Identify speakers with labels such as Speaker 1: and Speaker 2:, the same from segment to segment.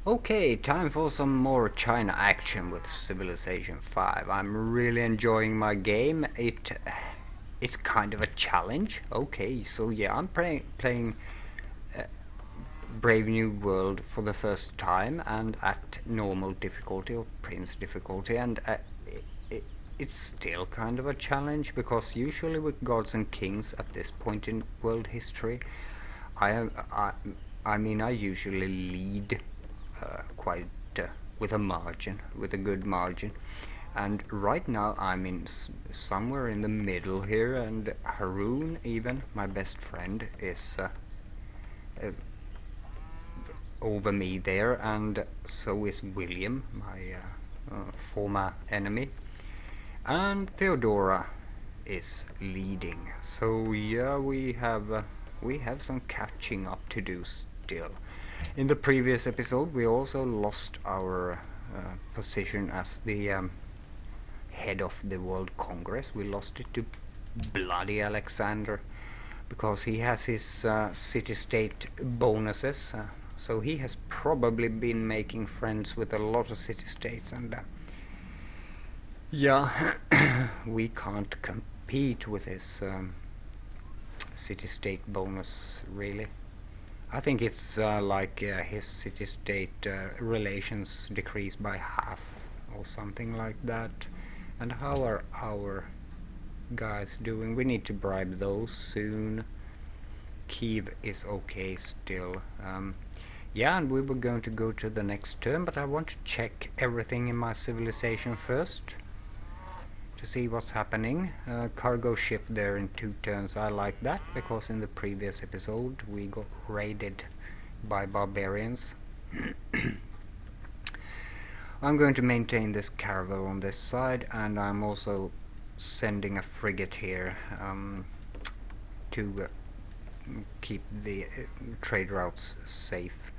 Speaker 1: Okay, time for some more China action with Civilization 5. I'm really enjoying my game. It's kind of a challenge. Okay, so yeah, I'm playing Brave New World for the first time and at normal difficulty or Prince difficulty, and it's still kind of a challenge because usually with gods and kings at this point in world history, I am I usually lead quite with a margin, with a good margin. And right now I'm somewhere in the middle here, and Haroon, even my best friend, is uh, over me there, and so is William, my former enemy, and Theodora is leading. So yeah, we have some catching up to do still. In the previous episode, we also lost our position as the head of the World Congress. We lost it to bloody Alexander because he has his city-state bonuses. So he has probably been making friends with a lot of city-states, and yeah, we can't compete with his city-state bonus, really. I think it's his city-state relations decrease by half or something like that. And how are our guys doing? We need to bribe those soon. Kiev is okay still. Yeah, and we were going to go to the next turn, but I want to check everything in my civilization first to see what's happening. Cargo ship there in 2 turns. I like that because in the previous episode we got raided by barbarians. I'm going to maintain this caravel on this side, and I'm also sending a frigate here to keep the trade routes safe.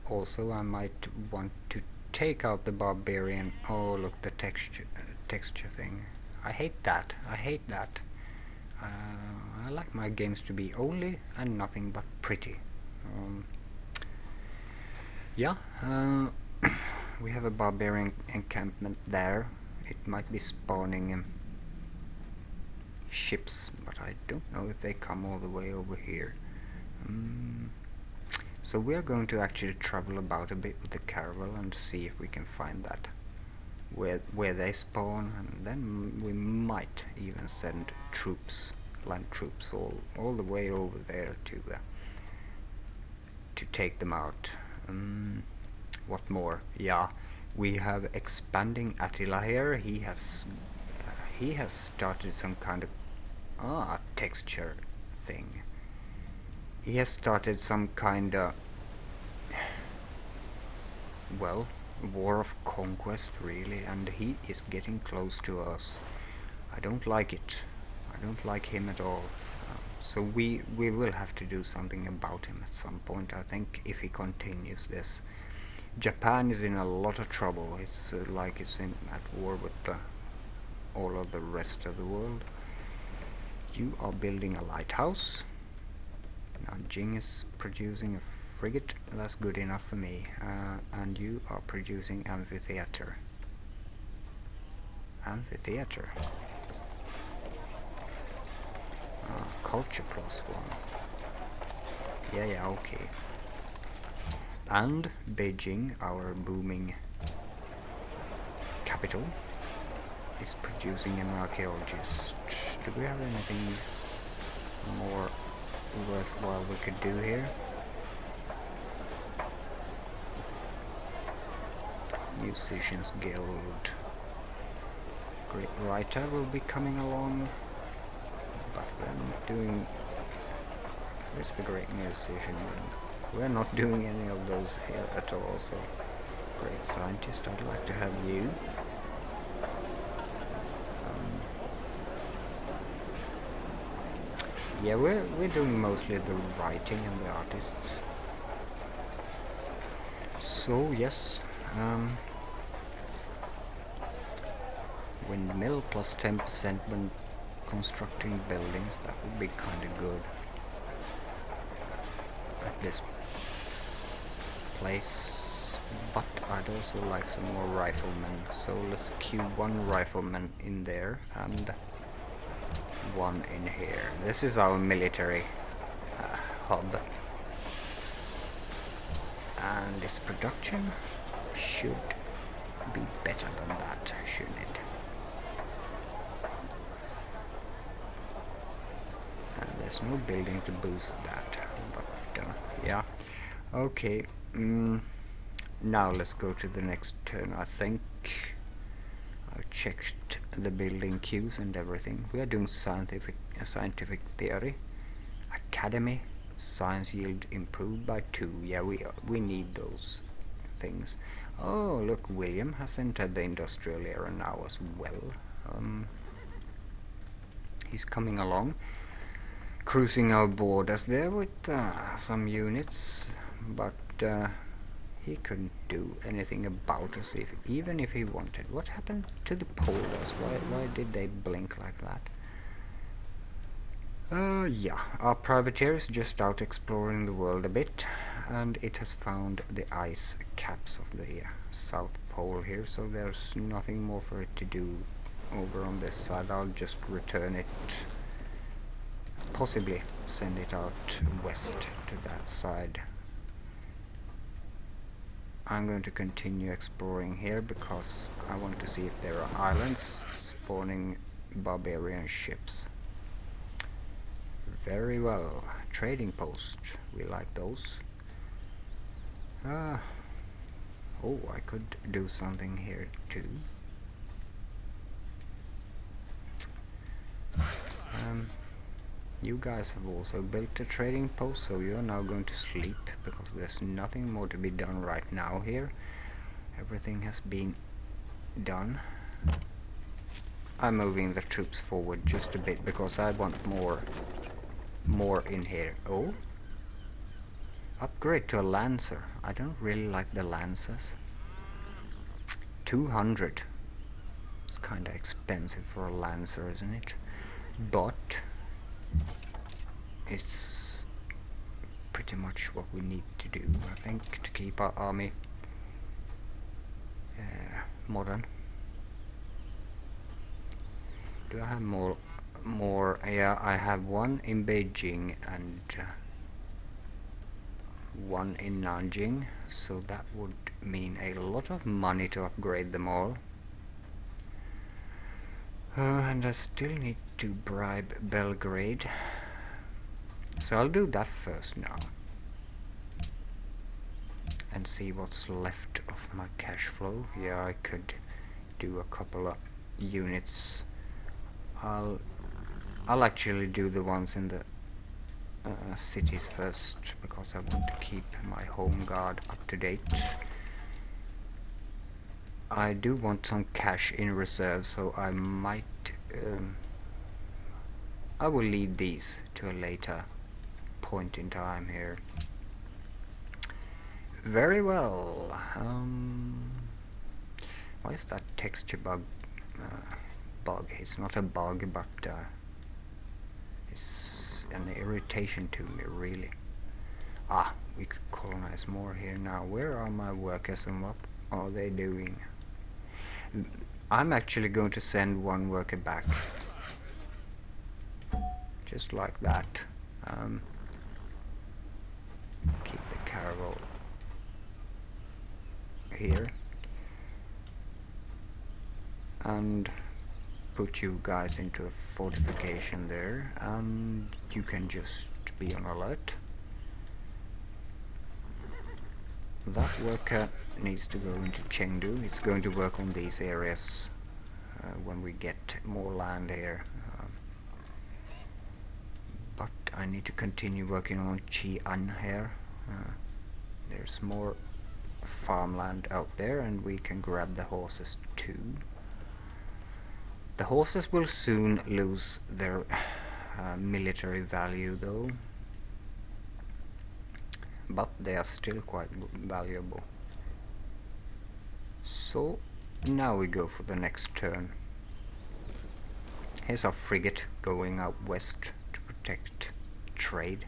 Speaker 1: Also, I might want to take out the barbarian. Oh, look, the texture thing. I hate that. I like my games to be only and nothing but pretty. Yeah, we have a barbarian encampment there. It might be spawning ships, but I don't know if they come all the way over here. So we are going to actually travel about a bit with the caravel and see if we can find that where they spawn, and then we might even send troops, land troops, all the way over there to take them out. What more? Yeah, we have expanding Attila here. He has started some kind of texture thing. He has started some kind of, well, war of conquest, really, and he is getting close to us. I don't like it. I don't like him at all. So we will have to do something about him at some point, I think, if he continues this. Japan is in a lot of trouble. It's like it's at war with all of the rest of the world. You are building a lighthouse. Now Jing is producing a frigate. That's good enough for me. And you are producing amphitheater. Amphitheater. Culture +1. Yeah, okay. And Beijing, our booming capital, is producing an archaeologist. Do we have anything more worthwhile we could do here? Musicians Guild. Great writer will be coming along, but we're not doing... Where's the great musician? We're not doing any of those here at all, so... Great scientist, I'd like to have you. Yeah, we're doing mostly the writing and the artists. So yes, windmill plus 10% when constructing buildings, that would be kind of good at this place. But I'd also like some more riflemen, so let's queue one rifleman in there and one in here. This is our military hub, and its production should be better than that, shouldn't it? And there's no building to boost that, but yeah. Okay, now let's go to the next turn. I think I've checked the building queues and everything. We are doing scientific theory. Academy, science yield improved by 2. Yeah, we need those things. Oh, look, William has entered the industrial era now as well. He's coming along, cruising our borders there with some units, but he couldn't do anything about us, even if he wanted. What happened to the polders? Why did they blink like that? Yeah, our privateer is just out exploring the world a bit, and it has found the ice caps of the South Pole here, so there's nothing more for it to do over on this side. I'll just return it, possibly send it out west to that side. I'm going to continue exploring here because I want to see if there are islands spawning barbarian ships. Very well. Trading post. We like those. Oh, I could do something here too. You guys have also built a trading post, so you're now going to sleep because there's nothing more to be done right now here. Everything has been done. I'm moving the troops forward just a bit because I want more in here. Oh, upgrade to a lancer. I don't really like the lancers. 200. It's kinda expensive for a lancer, isn't it? But it's pretty much what we need to do, I think, to keep our army modern. Do I have more? Yeah, I have one in Beijing and one in Nanjing, so that would mean a lot of money to upgrade them all. And I still need to bribe Belgrade, so I'll do that first now and see what's left of my cash flow. Yeah, I could do a couple of units. I'll actually do the ones in the cities first because I want to keep my home guard up to date. I do want some cash in reserve, so I might I will leave these to a later point in time here. Very well. Why is that texture bug? It's not a bug, but it's an irritation to me, really. We could colonize more here now. Where are my workers and what are they doing? I'm actually going to send one worker back. Just like that. Keep the caravel here. And put you guys into a fortification there, and you can just be on alert. That worker needs to go into Chengdu. It's going to work on these areas when we get more land here. But I need to continue working on Qi'an here. There's more farmland out there, and we can grab the horses too. The horses will soon lose their military value though, but they are still quite valuable. So now we go for the next turn. Here's our frigate going out west to protect trade.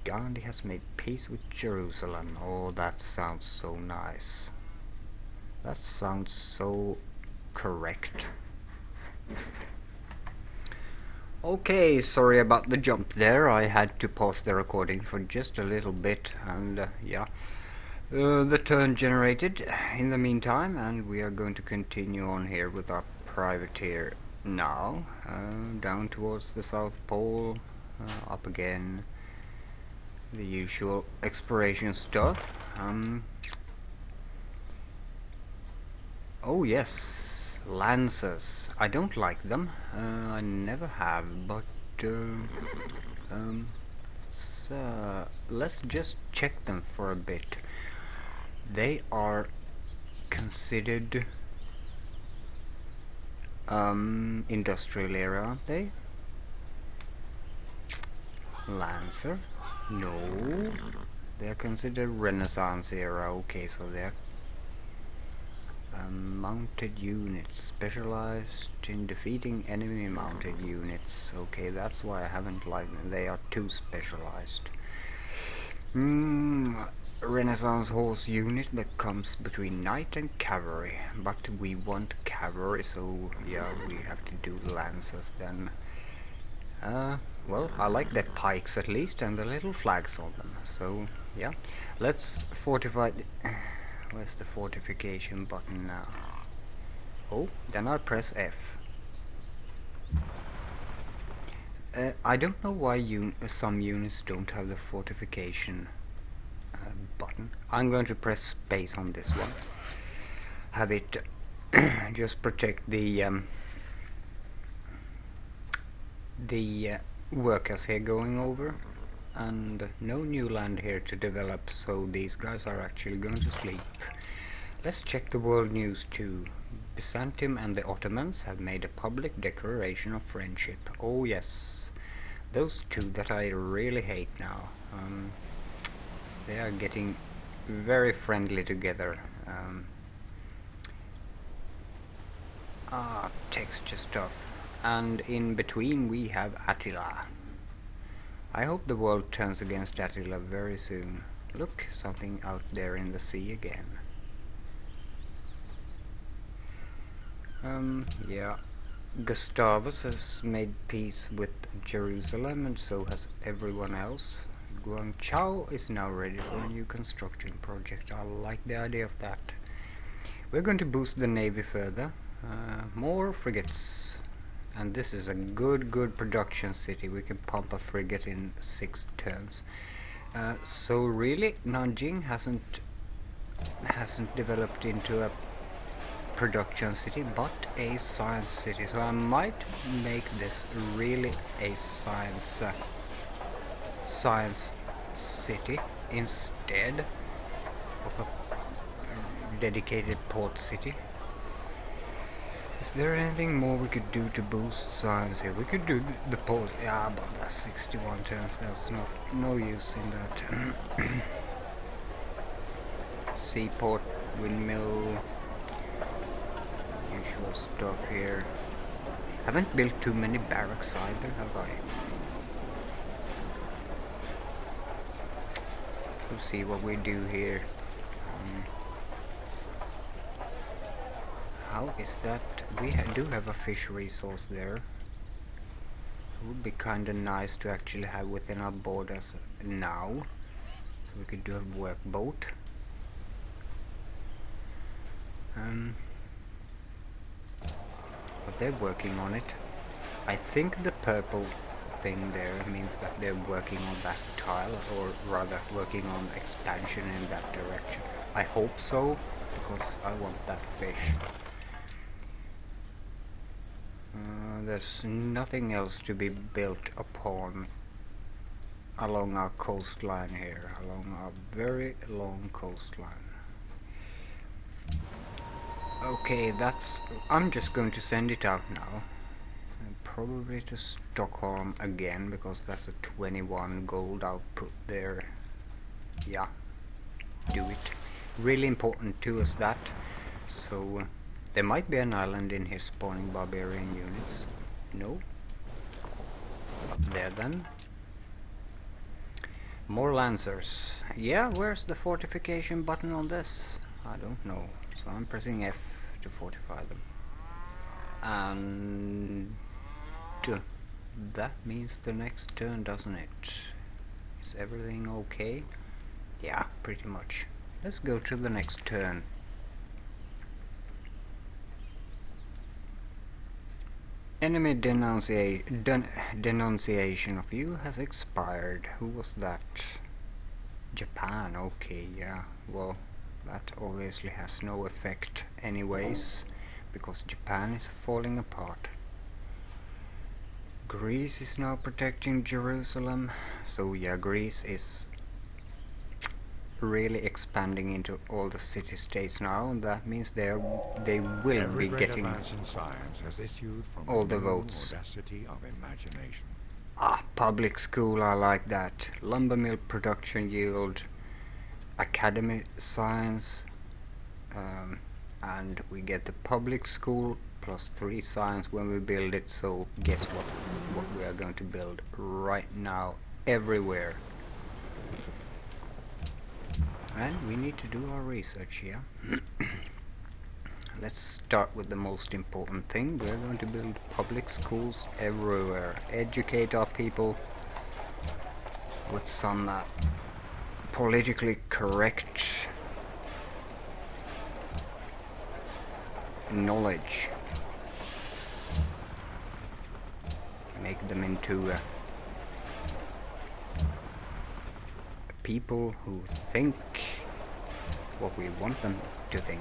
Speaker 1: Gandhi has made peace with Jerusalem. Oh, that sounds so nice. That sounds so correct. Okay, sorry about the jump there. I had to pause the recording for just a little bit, and yeah. The turn generated in the meantime, and we are going to continue on here with our privateer now, down towards the South Pole, up again, the usual exploration stuff. Oh yes, lancers. I don't like them. I never have, but let's just check them for a bit. They are considered industrial era, aren't they? Lancer? No. They're considered Renaissance era. Okay, so they're mounted units specialized in defeating enemy mounted units. Okay, that's why I haven't liked them. They are too specialized. Renaissance horse unit that comes between knight and cavalry, but we want cavalry, so yeah, we have to do lancers then. Well, I like their pikes at least, and the little flags on them, so yeah. Let's fortify where's the fortification button now? Oh, then I press F. I don't know why some units don't have the fortification button. I'm going to press space on this one. Have it just protect the workers here going over, and no new land here to develop, so these guys are actually going to sleep. Let's check the world news too. Byzantium and the Ottomans have made a public declaration of friendship. Oh yes, those two that I really hate now. They are getting very friendly together. Texture stuff. And in between we have Attila. I hope the world turns against Attila very soon. Look, something out there in the sea again. Yeah. Gustavus has made peace with Jerusalem, and so has everyone else. Guangzhou is now ready for a new construction project. I like the idea of that. We're going to boost the navy further. More frigates. And this is a good production city. We can pump a frigate in 6 turns. So really, Nanjing hasn't developed into a production city, but a science city. So I might make this really a science city instead of a dedicated port city. Is there anything more we could do to boost science here? We could do the port. Yeah, but that's 61 turns. There's no use in that. Seaport, windmill, usual stuff here. Haven't built too many barracks either, have I? We'll see what we do here. How is that? We do have a fish resource there. It would be kinda nice to actually have within our borders now. So we could do a work boat. But they're working on it. I think the purple thing there means that they're working on that tile, or rather working on expansion in that direction. I hope so, because I want that fish. There's nothing else to be built upon along our coastline here, along our very long coastline. Okay, I'm just going to send it out now. Probably to Stockholm again, because that's a 21 gold output there. Yeah, do it. Really important to us, that. So there might be an island in here spawning barbarian units. No. Up there then. More lancers. Yeah, where's the fortification button on this? I don't know. So I'm pressing F to fortify them. And that means the next turn, doesn't it? Is everything okay? Yeah, pretty much. Let's go to the next turn. Enemy denunciation of you has expired. Who was that? Japan, okay, yeah. Well, that obviously has no effect anyways, because Japan is falling apart. Greece is now protecting Jerusalem, so yeah, Greece is really expanding into all the city-states now, and that means they will be getting
Speaker 2: advance in science has issued from
Speaker 1: all
Speaker 2: a
Speaker 1: the
Speaker 2: new
Speaker 1: votes.
Speaker 2: audacity of imagination.
Speaker 1: Ah, public school, I like that. Lumber mill production yield, academy science, and we get the public school plus 3 science when we build it. So guess what we are going to build right now everywhere. And we need to do our research here. Let's start with the most important thing. We're going to build public schools everywhere. Educate our people with some politically correct knowledge. Make them into people who think what we want them to think.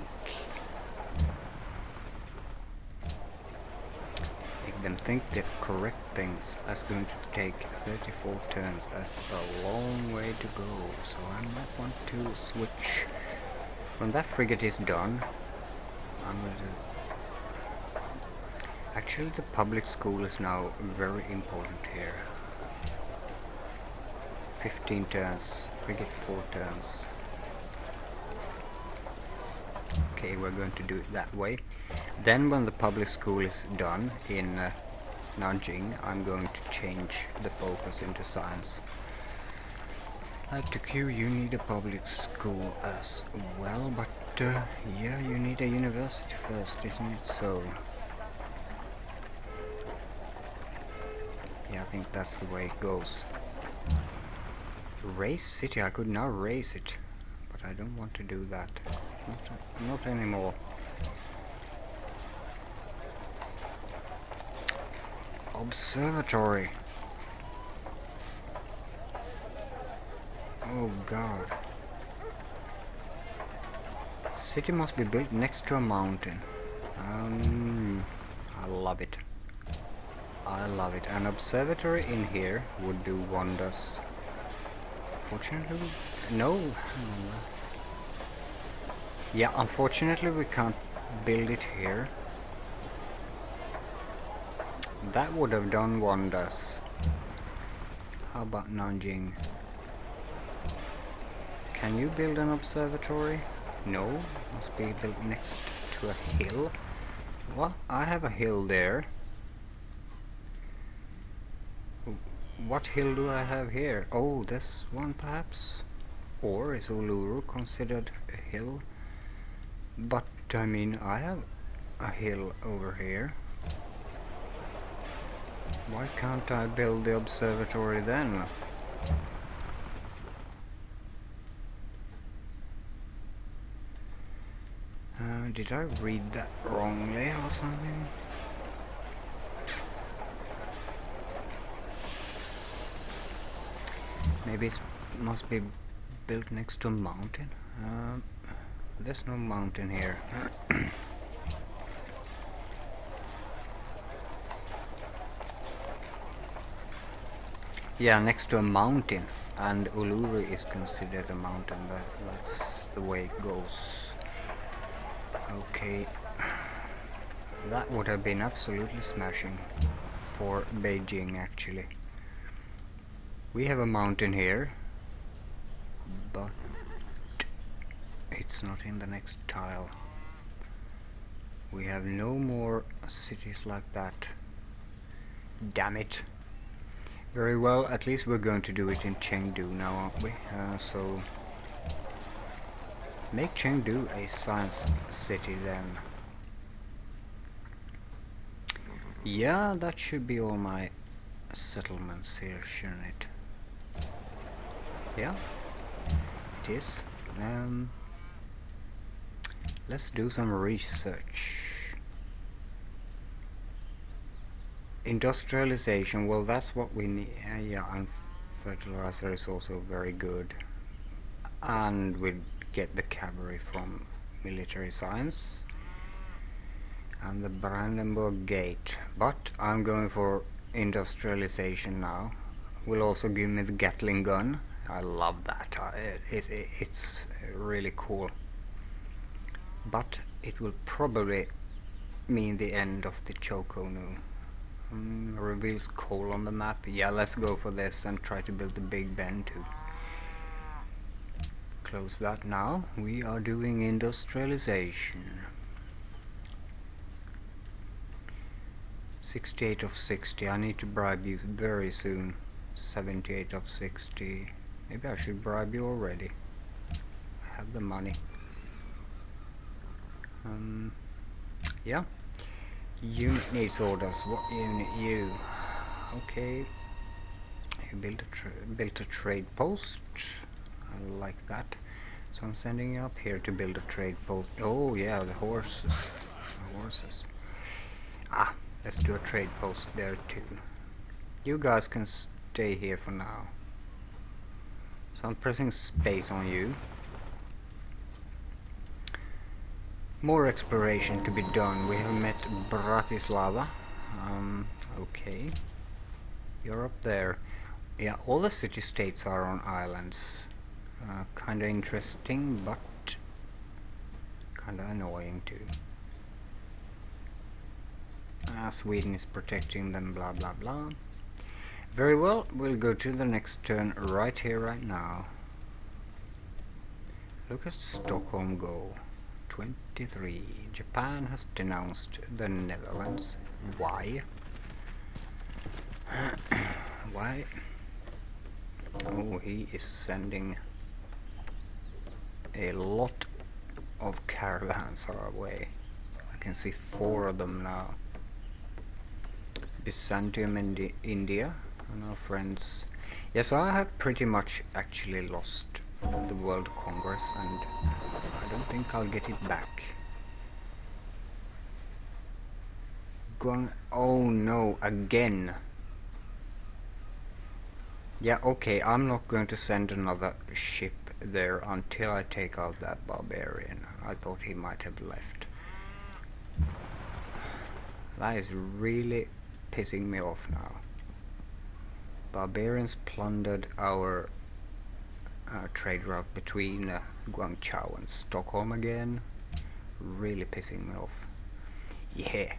Speaker 1: Make them think the correct things. That's going to take 34 turns. That's a long way to go, so I might want to switch. When that frigate is done, I'm going to... Actually, the public school is now very important here. 15 turns, frigate 4 turns. Okay, we're going to do it that way. Then when the public school is done in Nanjing, I'm going to change the focus into science. To Q, you need a public school as well, but yeah, you need a university first, isn't it? So yeah, I think that's the way it goes. Race city, I could now raise it, but I don't want to do that. Not anymore. Observatory. Oh god. City must be built next to a mountain. I love it. I love it. An observatory in here would do wonders. Fortunately, no. Yeah, unfortunately we can't build it here. That would have done wonders. How about Nanjing? Can you build an observatory? No, must be built next to a hill. Well, I have a hill there. What hill do I have here? Oh, this one perhaps? Or is Uluru considered a hill? But I mean, I have a hill over here. Why can't I build the observatory then? Did I read that wrongly or something? Maybe it must be built next to a mountain. There's no mountain here. Yeah, next to a mountain, and Uluru is considered a mountain. That's the way it goes. Okay, that would have been absolutely smashing for Beijing actually. We have a mountain here, but it's not in the next tile. We have no more cities like that. Damn it. Very well, at least we're going to do it in Chengdu now, aren't we? So make Chengdu a science city then. Yeah, that should be all my settlements here, shouldn't it? Yeah, it is. Let's do some research. Industrialization, well, that's what we need. Yeah, and fertilizer is also very good. And we get the cavalry from military science. And the Brandenburg Gate. But I'm going for industrialization now. Will also give me the Gatling gun. I love that. It's really cool. But it will probably mean the end of the Choconu. Reveals coal on the map. Yeah, let's go for this and try to build the Big Ben too. Close that now. We are doing industrialization. 68 of 60. I need to bribe you very soon. 78 of 60. Maybe I should bribe you already. I have the money. Yeah. Unit needs orders. What unit? You. Okay. You built a trade post. I like that. So I'm sending you up here to build a trade post. Oh yeah, the horses. The horses. Ah, let's do a trade post there too. You guys can stay here for now. So I'm pressing space on you. More exploration to be done. We have met Bratislava. Okay. You're up there. Yeah, all the city-states are on islands. Kinda interesting, but kinda annoying too. Sweden is protecting them, blah blah blah. Very well, we'll go to the next turn right here, right now. Look at Stockholm go. 23. Japan has denounced the Netherlands. Why? Why? Oh, he is sending a lot of caravans our way. I can see 4 of them now. Byzantium and India and our friends. Yes, I have pretty much actually lost the World Congress, and I don't think I'll get it back. Oh no, again. Yeah, okay, I'm not going to send another ship there until I take out that barbarian. I thought he might have left. That is really pissing me off now. Barbarians plundered our trade route between Guangzhou and Stockholm again. Really pissing me off. Yeah.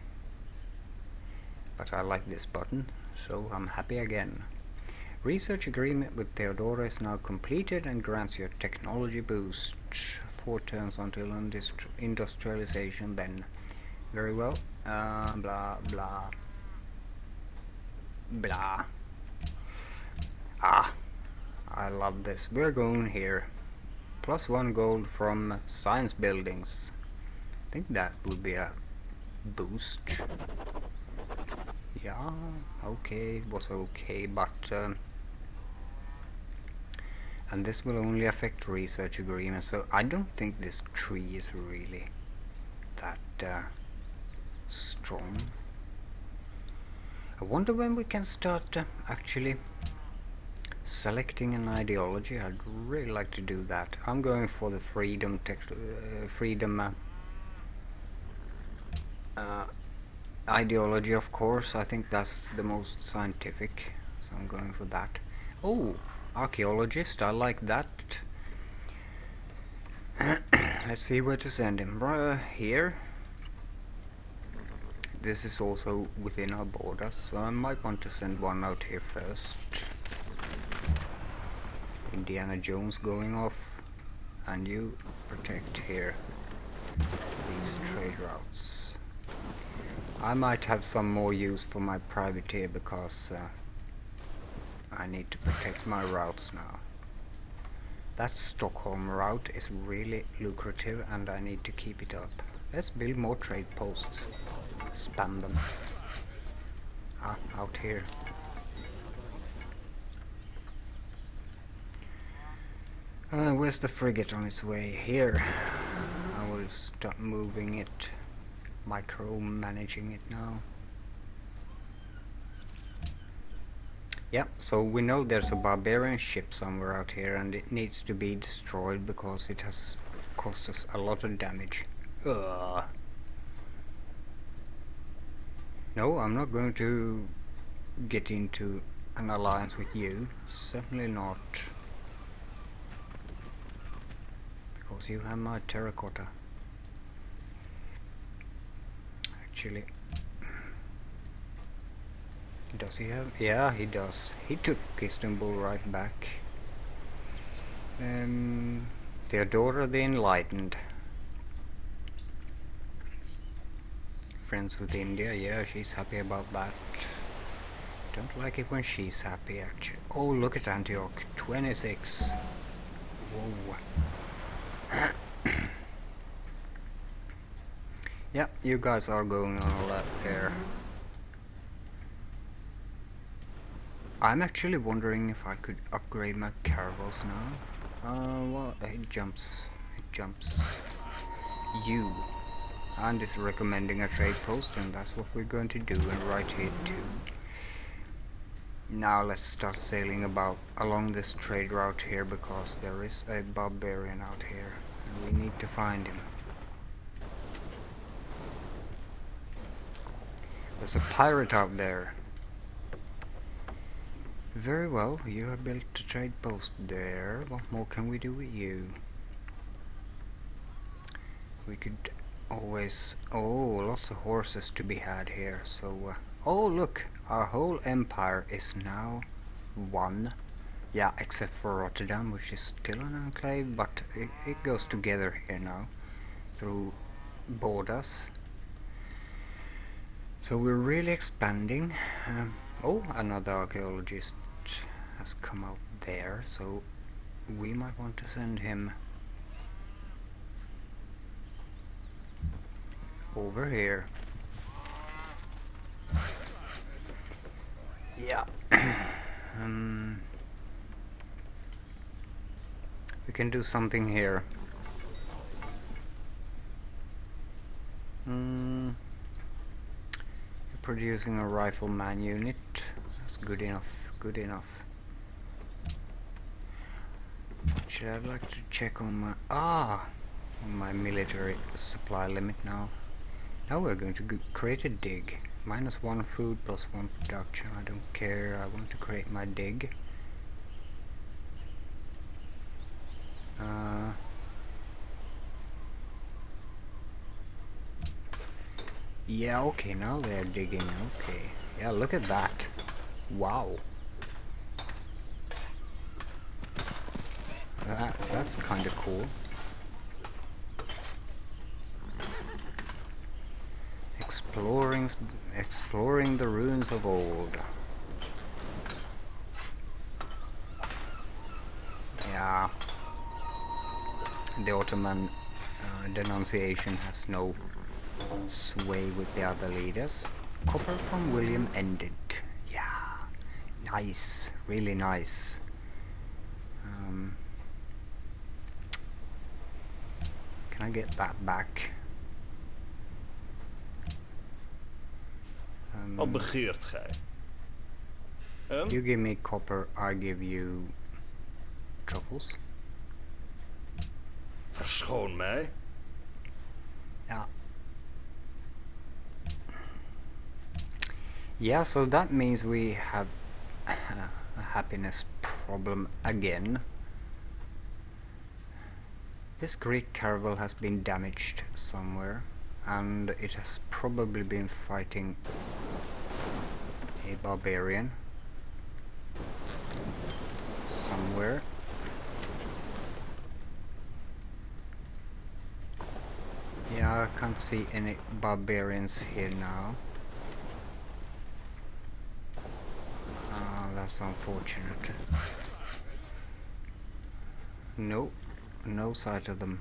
Speaker 1: But I like this button, so I'm happy again. Research agreement with Theodora is now completed and grants you a technology boost. 4 turns until industrialization then. Very well. Blah blah blah. Ah, I love this. We're going here. +1 gold from science buildings. I think that would be a boost. Yeah, okay, it was okay, but and this will only affect research agreements, so I don't think this tree is really that strong. I wonder when we can start actually selecting an ideology. I'd really like to do that. I'm going for the freedom ideology, of course. I think that's the most scientific, so I'm going for that. Oh, archaeologist, I like that. Let's see where to send him. Here. This is also within our borders, so I might want to send one out here first. Indiana Jones going off, and you protect here these trade routes. I might have some more use for my privateer because I need to protect my routes now. That Stockholm route is really lucrative and I need to keep it up. Let's build more trade posts. Spam them. Ah, out here. Where's the frigate on its way? Here. I will start moving it. Micromanaging it now. Yeah, so we know there's a barbarian ship somewhere out here and it needs to be destroyed because it has caused us a lot of damage. Ugh. No, I'm not going to get into an alliance with you. Certainly not. Because you have my terracotta. Actually, does he have? Yeah, he does. He took Istanbul right back. Theodora the Enlightened. Friends with India, yeah, she's happy about that. Don't like it when she's happy, actually. Oh, look at Antioch, 26. Whoa. Yeah, you guys are going on a lot there. I'm actually wondering if I could upgrade my caravels now. Well, it jumps. You. And it's recommending a trade post, and that's what we're going to do, and right here too. Now let's start sailing about along this trade route here, because there is a barbarian out here, and we need to find him. There's a pirate out there. Very well, you have built a trade post there. What more can we do with you? We could always... Oh, lots of horses to be had here. So, oh look, our whole empire is now one. Yeah, except for Rotterdam, which is still an enclave, but it goes together here now through borders. So we're really expanding. Oh, another archaeologist has come out there, so we might want to send him over here. Yeah. We can do something here. Producing a rifleman unit. That's good enough. Good enough. Actually, I'd like to check on my on my military supply limit now. Now we're going to create a dig. -1 food, +1 production. I don't care. I want to create my dig. Yeah, okay, now they're digging. Okay. Yeah, look at that. Wow. That's kind of cool. Exploring the ruins of old. Yeah. The Ottoman denunciation has no sway with the other leaders. Copper from William ended. Yeah. Nice. Really nice. Can I get that back?
Speaker 3: Wat begeert gij?
Speaker 1: You give me copper, I give you truffles.
Speaker 3: Verschoon mij.
Speaker 1: Yeah. Yeah, so that means we have a happiness problem again. This Greek caravel has been damaged somewhere, and it has probably been fighting a barbarian somewhere. Yeah, I can't see any barbarians here now. That's unfortunate. No, no sight of them.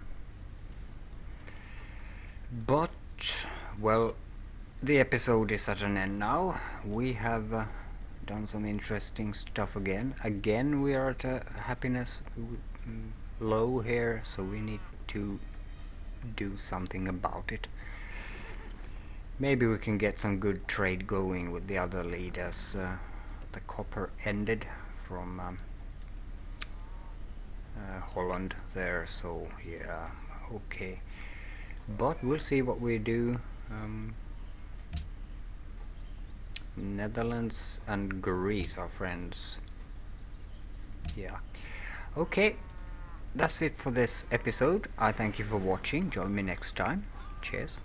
Speaker 1: But, well, the episode is at an end now. We have done some interesting stuff again. Again, we are at a happiness low here, so we need to do something about it. Maybe we can get some good trade going with the other leaders. The copper ended from Holland there, so yeah, okay. But we'll see what we do. Netherlands and Greece are friends. Yeah. Okay, that's it for this episode. I thank you for watching. Join me next time. Cheers.